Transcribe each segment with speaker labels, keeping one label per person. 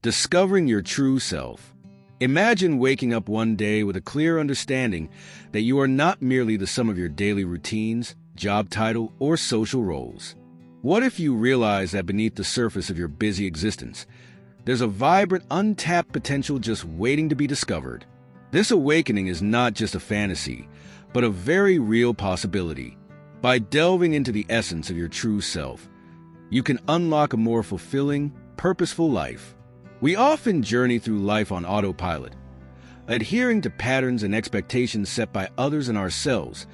Speaker 1: Discovering your true self. Imagine waking up one day with a clear understanding that you are not merely the sum of your daily routines, job title, or social roles. What if you realize that beneath the surface of your busy existence, there's a vibrant, untapped potential just waiting to be discovered? This awakening is not just a fantasy, but a very real possibility. By delving into the essence of your true self, you can unlock a more fulfilling, purposeful life. We often journey through life on autopilot, adhering to patterns and expectations set by others and ourselves,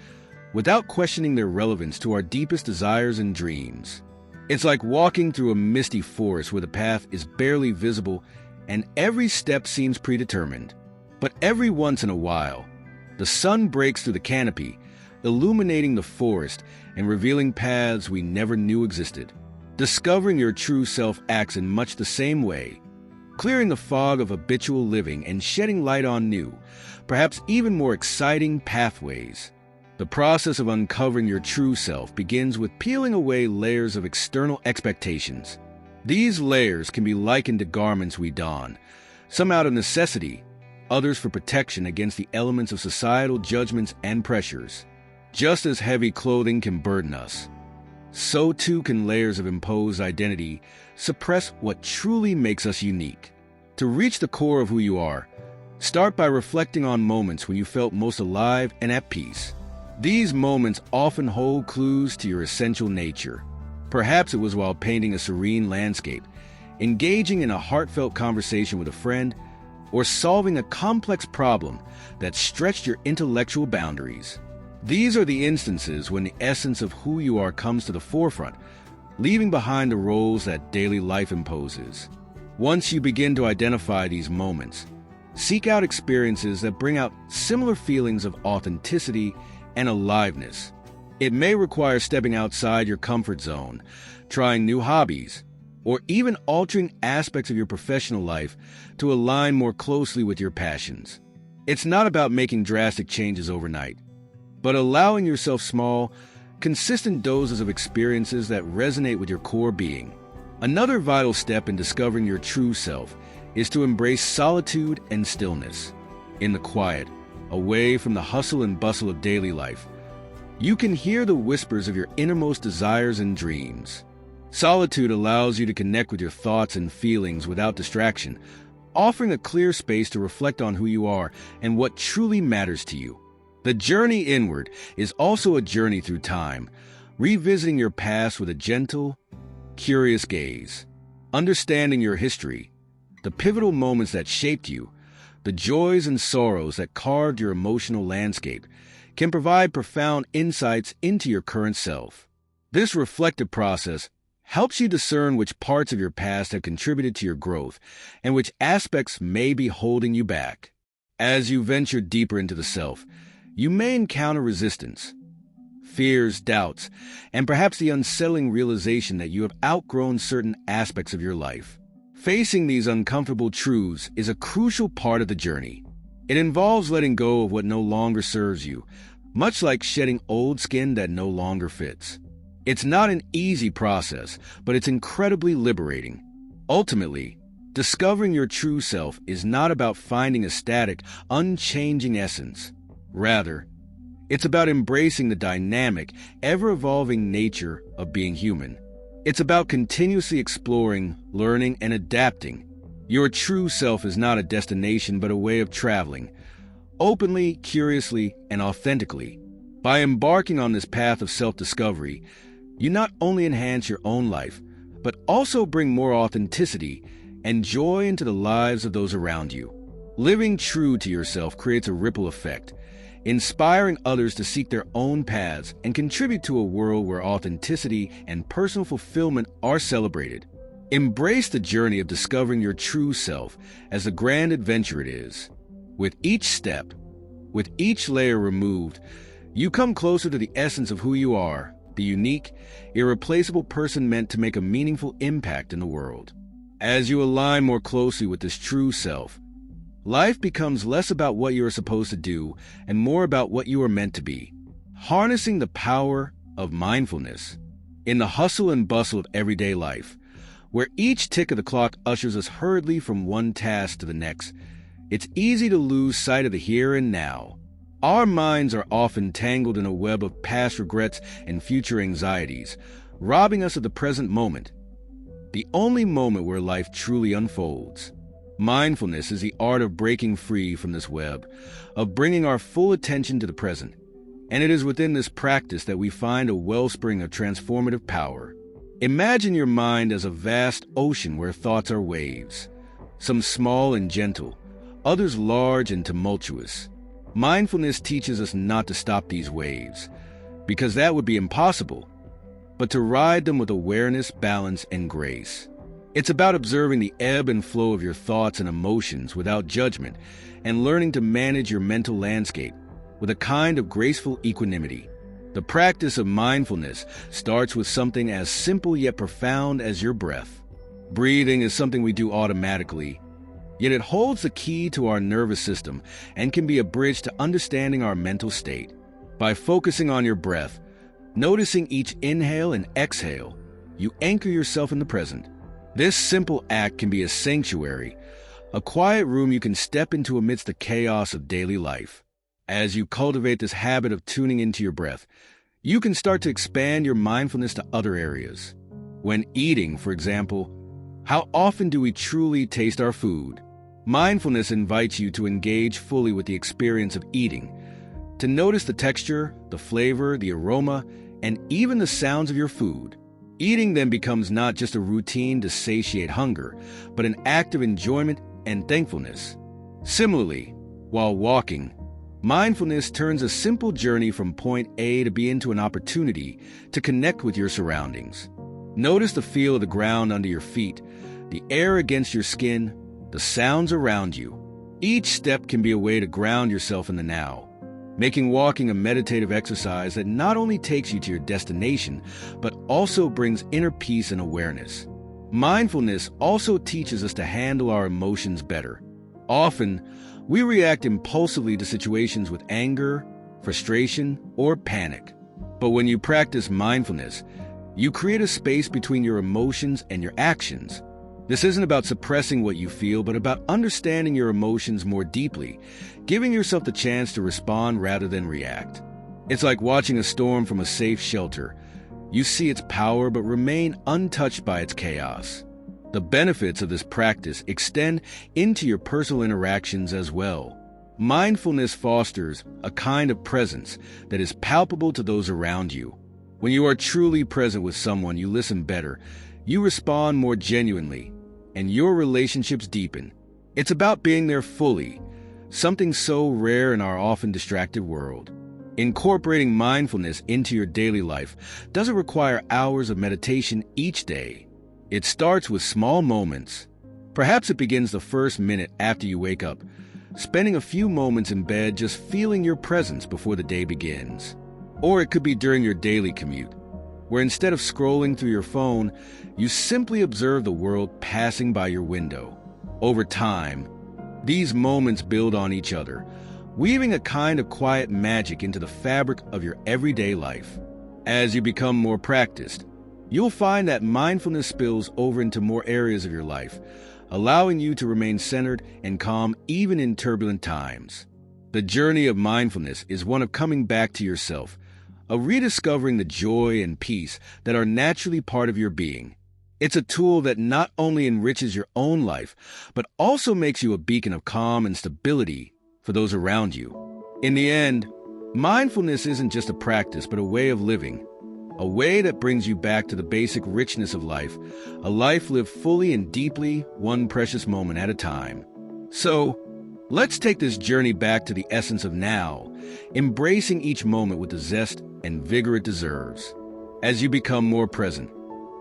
Speaker 1: without questioning their relevance to our deepest desires and dreams. It's like walking through a misty forest where the path is barely visible and every step seems predetermined. But every once in a while, the sun breaks through the canopy, illuminating the forest and revealing paths we never knew existed. Discovering your true self acts in much the same way, clearing the fog of habitual living and shedding light on new, perhaps even more exciting pathways. The process of uncovering your true self begins with peeling away layers of external expectations. These layers can be likened to garments we don, some out of necessity, others for protection against the elements of societal judgments and pressures. Just as heavy clothing can burden us, so too can layers of imposed identity suppress what truly makes us unique. To reach the core of who you are, start by reflecting on moments when you felt most alive and at peace. These moments often hold clues to your essential nature. Perhaps it was while painting a serene landscape, engaging in a heartfelt conversation with a friend, or solving a complex problem that stretched your intellectual boundaries. These are the instances when the essence of who you are comes to the forefront, leaving behind the roles that daily life imposes. Once you begin to identify these moments, seek out experiences that bring out similar feelings of authenticity and aliveness. It may require stepping outside your comfort zone, trying new hobbies, or even altering aspects of your professional life to align more closely with your passions. It's not about making drastic changes overnight, but allowing yourself small, consistent doses of experiences that resonate with your core being. Another vital step in discovering your true self is to embrace solitude and stillness. In the quiet, away from the hustle and bustle of daily life, you can hear the whispers of your innermost desires and dreams. Solitude allows you to connect with your thoughts and feelings without distraction, offering a clear space to reflect on who you are and what truly matters to you. The journey inward is also a journey through time, revisiting your past with a gentle, curious gaze. Understanding your history, the pivotal moments that shaped you, the joys and sorrows that carved your emotional landscape, can provide profound insights into your current self. This reflective process helps you discern which parts of your past have contributed to your growth and which aspects may be holding you back. As you venture deeper into the self, you may encounter resistance, fears, doubts, and perhaps the unsettling realization that you have outgrown certain aspects of your life. Facing these uncomfortable truths is a crucial part of the journey. It involves letting go of what no longer serves you, much like shedding old skin that no longer fits. It's not an easy process, but it's incredibly liberating. Ultimately, discovering your true self is not about finding a static, unchanging essence. Rather, it's about embracing the dynamic, ever-evolving nature of being human. It's about continuously exploring, learning, and adapting. Your true self is not a destination but a way of traveling, openly, curiously, and authentically. By embarking on this path of self-discovery, you not only enhance your own life, but also bring more authenticity and joy into the lives of those around you. Living true to yourself creates a ripple effect, inspiring others to seek their own paths and contribute to a world where authenticity and personal fulfillment are celebrated. Embrace the journey of discovering your true self as the grand adventure it is. With each step, with each layer removed, you come closer to the essence of who you are, the unique, irreplaceable person meant to make a meaningful impact in the world. As you align more closely with this true self, life becomes less about what you are supposed to do and more about what you are meant to be. Harnessing the power of mindfulness. In the hustle and bustle of everyday life, where each tick of the clock ushers us hurriedly from one task to the next, it's easy to lose sight of the here and now. Our minds are often tangled in a web of past regrets and future anxieties, robbing us of the present moment, the only moment where life truly unfolds. Mindfulness is the art of breaking free from this web, of bringing our full attention to the present. And it is within this practice that we find a wellspring of transformative power. Imagine your mind as a vast ocean where thoughts are waves, some small and gentle, others large and tumultuous. Mindfulness teaches us not to stop these waves, because that would be impossible, but to ride them with awareness, balance, and grace. It's about observing the ebb and flow of your thoughts and emotions without judgment, and learning to manage your mental landscape with a kind of graceful equanimity. The practice of mindfulness starts with something as simple yet profound as your breath. Breathing is something we do automatically, yet it holds the key to our nervous system and can be a bridge to understanding our mental state. By focusing on your breath, noticing each inhale and exhale, you anchor yourself in the present. This simple act can be a sanctuary, a quiet room you can step into amidst the chaos of daily life. As you cultivate this habit of tuning into your breath, you can start to expand your mindfulness to other areas. When eating, for example, how often do we truly taste our food? Mindfulness invites you to engage fully with the experience of eating, to notice the texture, the flavor, the aroma, and even the sounds of your food. Eating then becomes not just a routine to satiate hunger, but an act of enjoyment and thankfulness. Similarly, while walking, mindfulness turns a simple journey from point A to B into an opportunity to connect with your surroundings. Notice the feel of the ground under your feet, the air against your skin, the sounds around you. Each step can be a way to ground yourself in the now, making walking a meditative exercise that not only takes you to your destination, but also brings inner peace and awareness. Mindfulness also teaches us to handle our emotions better. Often, we react impulsively to situations with anger, frustration, or panic. But when you practice mindfulness, you create a space between your emotions and your actions. This isn't about suppressing what you feel, but about understanding your emotions more deeply, giving yourself the chance to respond rather than react. It's like watching a storm from a safe shelter. You see its power, but remain untouched by its chaos. The benefits of this practice extend into your personal interactions as well. Mindfulness fosters a kind of presence that is palpable to those around you. When you are truly present with someone, you listen better, you respond more genuinely, and your relationships deepen. It's about being there fully, something so rare in our often distracted world. Incorporating mindfulness into your daily life doesn't require hours of meditation each day. It starts with small moments. Perhaps it begins the first minute after you wake up, spending a few moments in bed just feeling your presence before the day begins. Or it could be during your daily commute, where instead of scrolling through your phone, you simply observe the world passing by your window. Over time, these moments build on each other, weaving a kind of quiet magic into the fabric of your everyday life. As you become more practiced, you'll find that mindfulness spills over into more areas of your life, allowing you to remain centered and calm even in turbulent times. The journey of mindfulness is one of coming back to yourself, of rediscovering the joy and peace that are naturally part of your being. It's a tool that not only enriches your own life, but also makes you a beacon of calm and stability for those around you. In the end, mindfulness isn't just a practice, but a way of living. A way that brings you back to the basic richness of life, a life lived fully and deeply, one precious moment at a time. So, let's take this journey back to the essence of now, embracing each moment with the zest and vigor it deserves. As you become more present,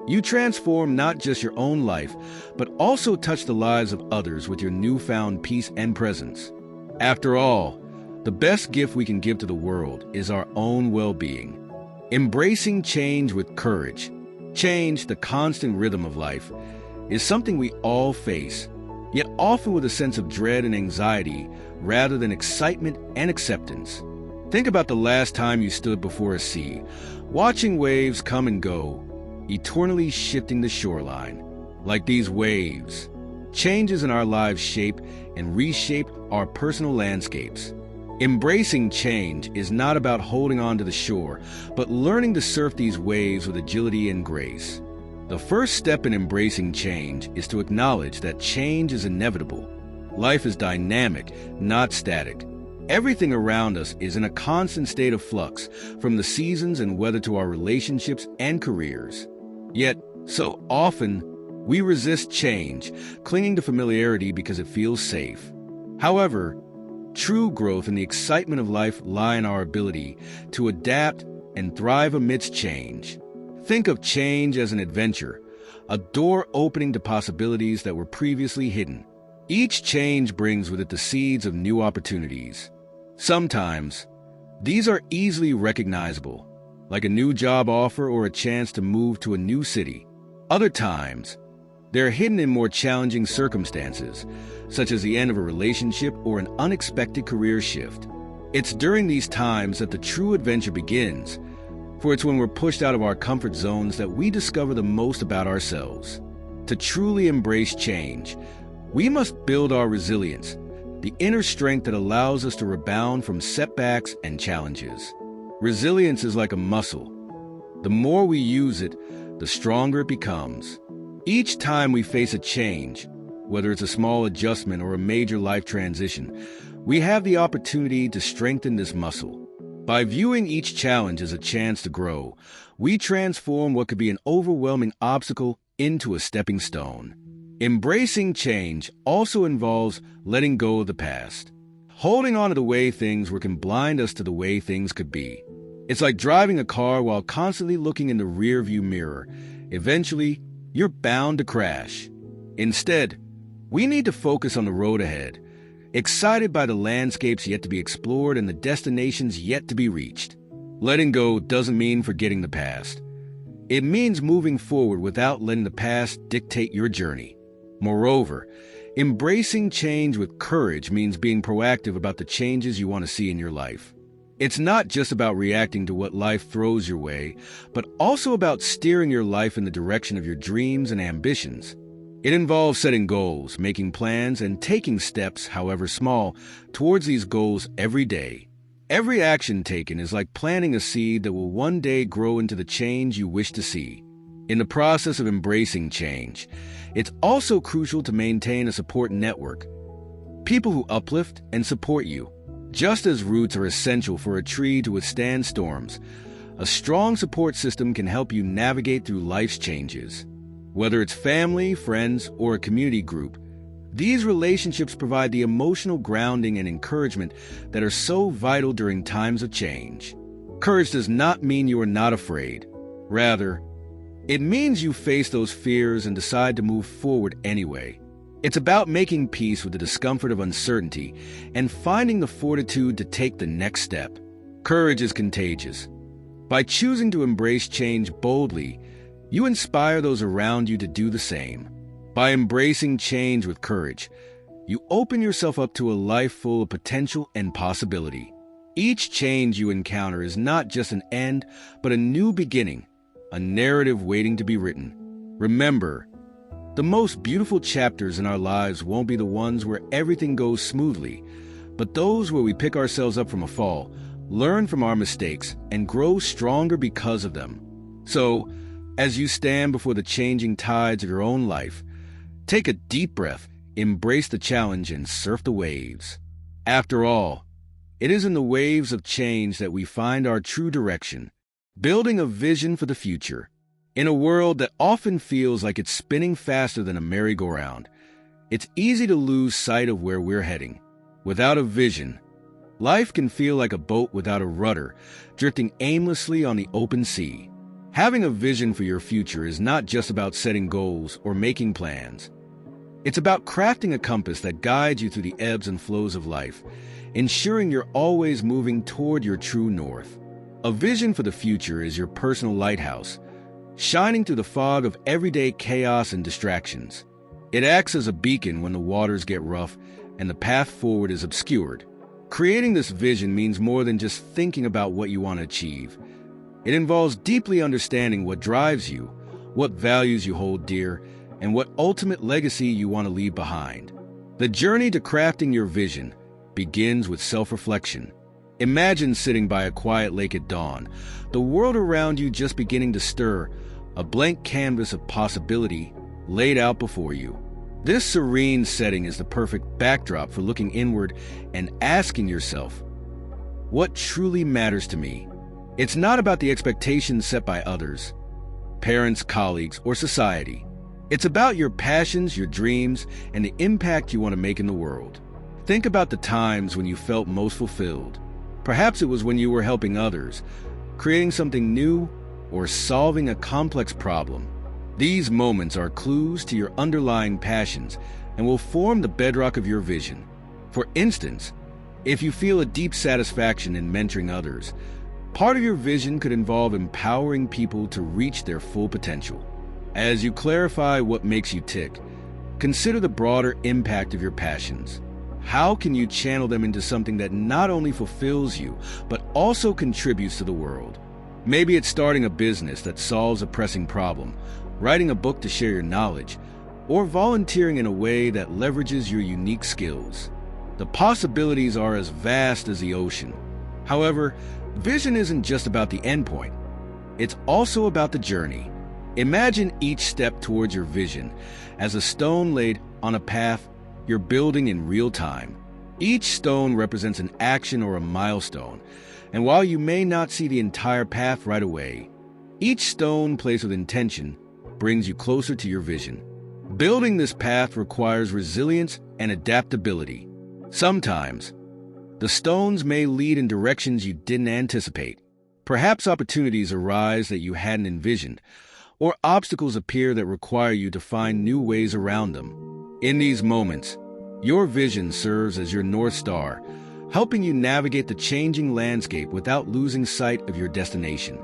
Speaker 1: you transform not just your own life, but also touch the lives of others with your newfound peace and presence. After all, the best gift we can give to the world is our own well-being. Embracing change with courage, change, the constant rhythm of life, is something we all face, yet often with a sense of dread and anxiety rather than excitement and acceptance. Think about the last time you stood before a sea, watching waves come and go, eternally shifting the shoreline. Like these waves, changes in our lives shape and reshape our personal landscapes. Embracing change is not about holding on to the shore, but learning to surf these waves with agility and grace. The first step in embracing change is to acknowledge that change is inevitable. Life is dynamic, not static. Everything around us is in a constant state of flux, from the seasons and weather to our relationships and careers. Yet, so often, we resist change, clinging to familiarity because it feels safe. However, true growth and the excitement of life lie in our ability to adapt and thrive amidst change. Think of change as an adventure, a door opening to possibilities that were previously hidden. Each change brings with it the seeds of new opportunities. Sometimes, these are easily recognizable, like a new job offer or a chance to move to a new city. Other times, they're hidden in more challenging circumstances, such as the end of a relationship or an unexpected career shift. It's during these times that the true adventure begins, for it's when we're pushed out of our comfort zones that we discover the most about ourselves. To truly embrace change, we must build our resilience, the inner strength that allows us to rebound from setbacks and challenges. Resilience is like a muscle. The more we use it, the stronger it becomes. Each time we face a change, whether it's a small adjustment or a major life transition, we have the opportunity to strengthen this muscle. By viewing each challenge as a chance to grow, we transform what could be an overwhelming obstacle into a stepping stone. Embracing change also involves letting go of the past. Holding on to the way things were can blind us to the way things could be. It's like driving a car while constantly looking in the rearview mirror. Eventually, you're bound to crash. Instead, we need to focus on the road ahead, excited by the landscapes yet to be explored and the destinations yet to be reached. Letting go doesn't mean forgetting the past. It means moving forward without letting the past dictate your journey. Moreover, embracing change with courage means being proactive about the changes you want to see in your life. It's not just about reacting to what life throws your way, but also about steering your life in the direction of your dreams and ambitions. It involves setting goals, making plans, and taking steps, however small, towards these goals every day. Every action taken is like planting a seed that will one day grow into the change you wish to see. In the process of embracing change, it's also crucial to maintain a support network. People who uplift and support you. Just as roots are essential for a tree to withstand storms, a strong support system can help you navigate through life's changes. Whether it's family, friends, or a community group, these relationships provide the emotional grounding and encouragement that are so vital during times of change. Courage does not mean you are not afraid. Rather, it means you face those fears and decide to move forward anyway. It's about making peace with the discomfort of uncertainty and finding the fortitude to take the next step. Courage is contagious. By choosing to embrace change boldly, you inspire those around you to do the same. By embracing change with courage, you open yourself up to a life full of potential and possibility. Each change you encounter is not just an end, but a new beginning, a narrative waiting to be written. Remember, the most beautiful chapters in our lives won't be the ones where everything goes smoothly, but those where we pick ourselves up from a fall, learn from our mistakes, and grow stronger because of them. So, as you stand before the changing tides of your own life, take a deep breath, embrace the challenge, and surf the waves. After all, it is in the waves of change that we find our true direction, building a vision for the future. In a world that often feels like it's spinning faster than a merry-go-round, it's easy to lose sight of where we're heading. Without a vision, life can feel like a boat without a rudder, drifting aimlessly on the open sea. Having a vision for your future is not just about setting goals or making plans. It's about crafting a compass that guides you through the ebbs and flows of life, ensuring you're always moving toward your true north. A vision for the future is your personal lighthouse, shining through the fog of everyday chaos and distractions. It acts as a beacon when the waters get rough and the path forward is obscured. Creating this vision means more than just thinking about what you want to achieve. It involves deeply understanding what drives you, what values you hold dear, and what ultimate legacy you want to leave behind. The journey to crafting your vision begins with self-reflection. Imagine sitting by a quiet lake at dawn, the world around you just beginning to stir, a blank canvas of possibility laid out before you. This serene setting is the perfect backdrop for looking inward and asking yourself, what truly matters to me? It's not about the expectations set by others, parents, colleagues, or society. It's about your passions, your dreams, and the impact you want to make in the world. Think about the times when you felt most fulfilled. Perhaps it was when you were helping others, creating something new, or solving a complex problem. These moments are clues to your underlying passions and will form the bedrock of your vision. For instance, if you feel a deep satisfaction in mentoring others, part of your vision could involve empowering people to reach their full potential. As you clarify what makes you tick, consider the broader impact of your passions. How can you channel them into something that not only fulfills you, but also contributes to the world? Maybe it's starting a business that solves a pressing problem, writing a book to share your knowledge, or volunteering in a way that leverages your unique skills. The possibilities are as vast as the ocean. However, vision isn't just about the endpoint. It's also about the journey. Imagine each step towards your vision as a stone laid on a path you're building in real time. Each stone represents an action or a milestone, and while you may not see the entire path right away, each stone placed with intention brings you closer to your vision. Building this path requires resilience and adaptability. Sometimes, the stones may lead in directions you didn't anticipate. Perhaps opportunities arise that you hadn't envisioned, or obstacles appear that require you to find new ways around them. In these moments, your vision serves as your North Star, helping you navigate the changing landscape without losing sight of your destination.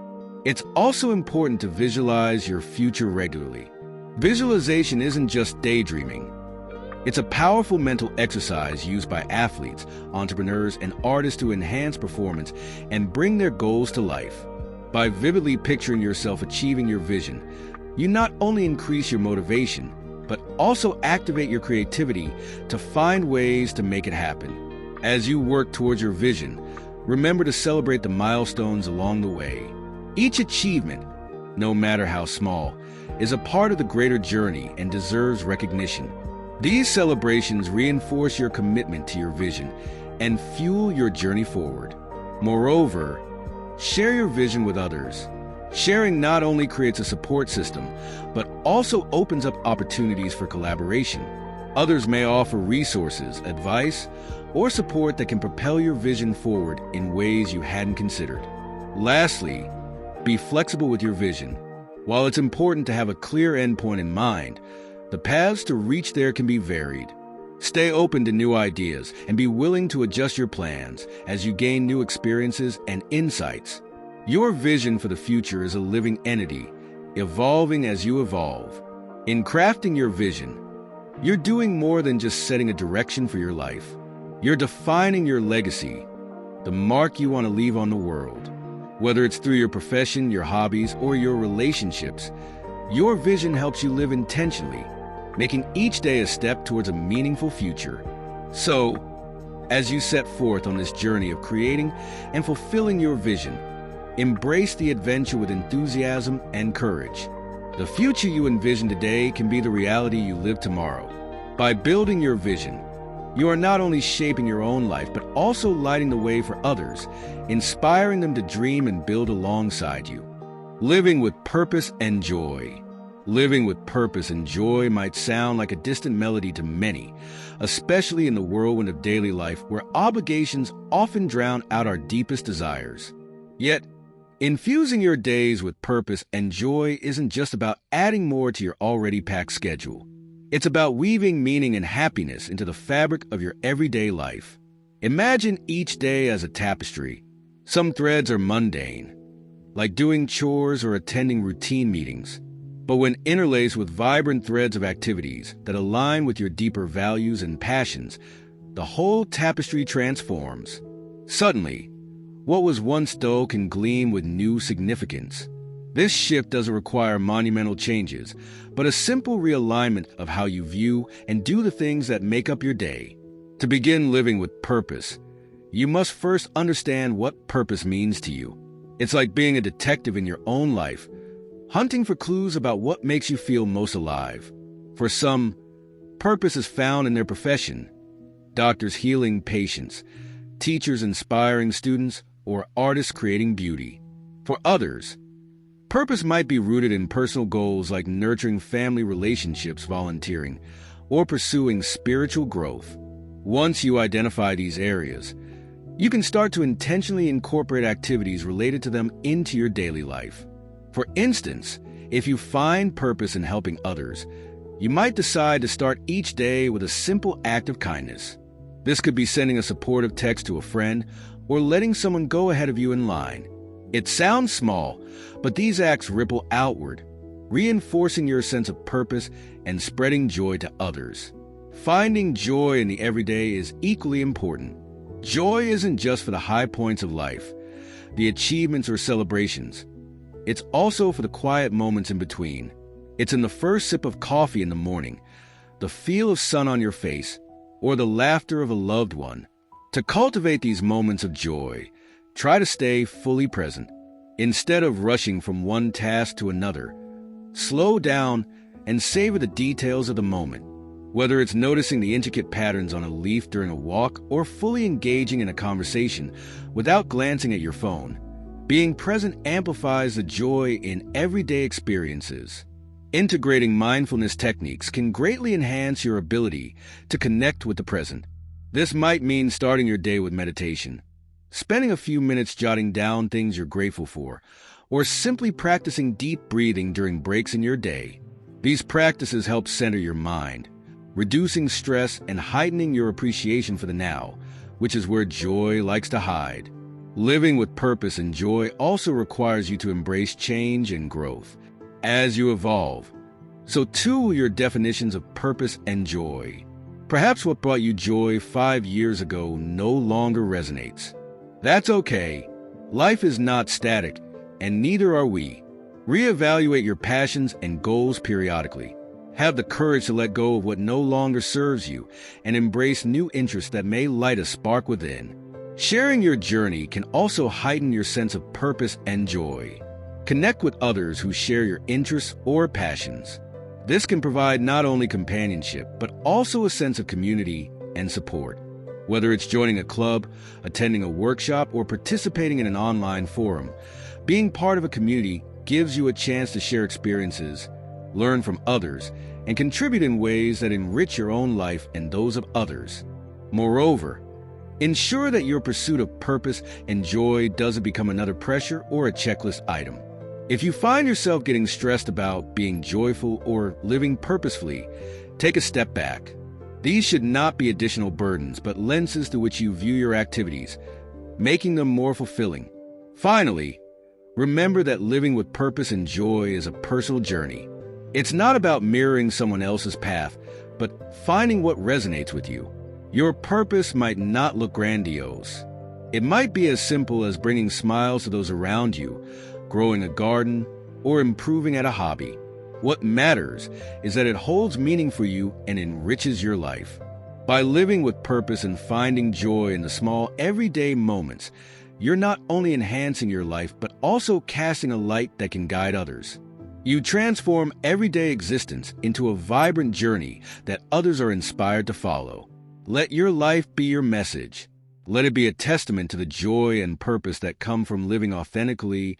Speaker 1: It's also important to visualize your future regularly. Visualization isn't just daydreaming. It's a powerful mental exercise used by athletes, entrepreneurs, and artists to enhance performance and bring their goals to life. By vividly picturing yourself achieving your vision, you not only increase your motivation, but also activate your creativity to find ways to make it happen. As you work towards your vision, remember to celebrate the milestones along the way. Each achievement, no matter how small, is a part of the greater journey and deserves recognition. These celebrations reinforce your commitment to your vision and fuel your journey forward. Moreover, share your vision with others. Sharing not only creates a support system, but also opens up opportunities for collaboration. Others may offer resources, advice, or support that can propel your vision forward in ways you hadn't considered. Lastly, be flexible with your vision. While it's important to have a clear endpoint in mind, the paths to reach there can be varied. Stay open to new ideas and be willing to adjust your plans as you gain new experiences and insights. Your vision for the future is a living entity, evolving as you evolve. In crafting your vision, you're doing more than just setting a direction for your life. You're defining your legacy, the mark you want to leave on the world. Whether it's through your profession, your hobbies, or your relationships, your vision helps you live intentionally, making each day a step towards a meaningful future. So, as you set forth on this journey of creating and fulfilling your vision, embrace the adventure with enthusiasm and courage. The future you envision today can be the reality you live tomorrow. By building your vision, you are not only shaping your own life, but also lighting the way for others, inspiring them to dream and build alongside you. Living with purpose and joy. Living with purpose and joy might sound like a distant melody to many, especially in the whirlwind of daily life where obligations often drown out our deepest desires. Yet, infusing your days with purpose and joy isn't just about adding more to your already packed schedule. It's about weaving meaning and happiness into the fabric of your everyday life. Imagine each day as a tapestry. Some threads are mundane, like doing chores or attending routine meetings. But when interlaced with vibrant threads of activities that align with your deeper values and passions, the whole tapestry transforms. Suddenly, what was once dull can gleam with new significance. This shift doesn't require monumental changes, but a simple realignment of how you view and do the things that make up your day. To begin living with purpose, you must first understand what purpose means to you. It's like being a detective in your own life, hunting for clues about what makes you feel most alive. For some, purpose is found in their profession: doctors healing patients, teachers inspiring students, or artists creating beauty. For others, purpose might be rooted in personal goals like nurturing family relationships, volunteering, or pursuing spiritual growth. Once you identify these areas, you can start to intentionally incorporate activities related to them into your daily life. For instance, if you find purpose in helping others, you might decide to start each day with a simple act of kindness. This could be sending a supportive text to a friend or letting someone go ahead of you in line. It sounds small, but these acts ripple outward, reinforcing your sense of purpose and spreading joy to others. Finding joy in the everyday is equally important. Joy isn't just for the high points of life, the achievements or celebrations. It's also for the quiet moments in between. It's in the first sip of coffee in the morning, the feel of sun on your face, or the laughter of a loved one. To cultivate these moments of joy, try to stay fully present. Instead of rushing from one task to another, slow down and savor the details of the moment. Whether it's noticing the intricate patterns on a leaf during a walk or fully engaging in a conversation without glancing at your phone, being present amplifies the joy in everyday experiences. Integrating mindfulness techniques can greatly enhance your ability to connect with the present. This might mean starting your day with meditation, spending a few minutes jotting down things you're grateful for, or simply practicing deep breathing during breaks in your day. These practices help center your mind, reducing stress and heightening your appreciation for the now, which is where joy likes to hide. Living with purpose and joy also requires you to embrace change and growth. As you evolve, so too will your definitions of purpose and joy. Perhaps what brought you joy 5 years ago no longer resonates. That's okay. Life is not static, and neither are we. Reevaluate your passions and goals periodically. Have the courage to let go of what no longer serves you and embrace new interests that may light a spark within. Sharing your journey can also heighten your sense of purpose and joy. Connect with others who share your interests or passions. This can provide not only companionship, but also a sense of community and support. Whether it's joining a club, attending a workshop, or participating in an online forum, being part of a community gives you a chance to share experiences, learn from others, and contribute in ways that enrich your own life and those of others. Moreover, ensure that your pursuit of purpose and joy doesn't become another pressure or a checklist item. If you find yourself getting stressed about being joyful or living purposefully, take a step back. These should not be additional burdens, but lenses through which you view your activities, making them more fulfilling. Finally, remember that living with purpose and joy is a personal journey. It's not about mirroring someone else's path, but finding what resonates with you. Your purpose might not look grandiose. It might be as simple as bringing smiles to those around you, growing a garden, or improving at a hobby. What matters is that it holds meaning for you and enriches your life. By living with purpose and finding joy in the small, everyday moments, you're not only enhancing your life, but also casting a light that can guide others. You transform everyday existence into a vibrant journey that others are inspired to follow. Let your life be your message. Let it be a testament to the joy and purpose that come from living authentically,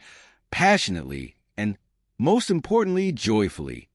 Speaker 1: passionately, and most importantly, joyfully.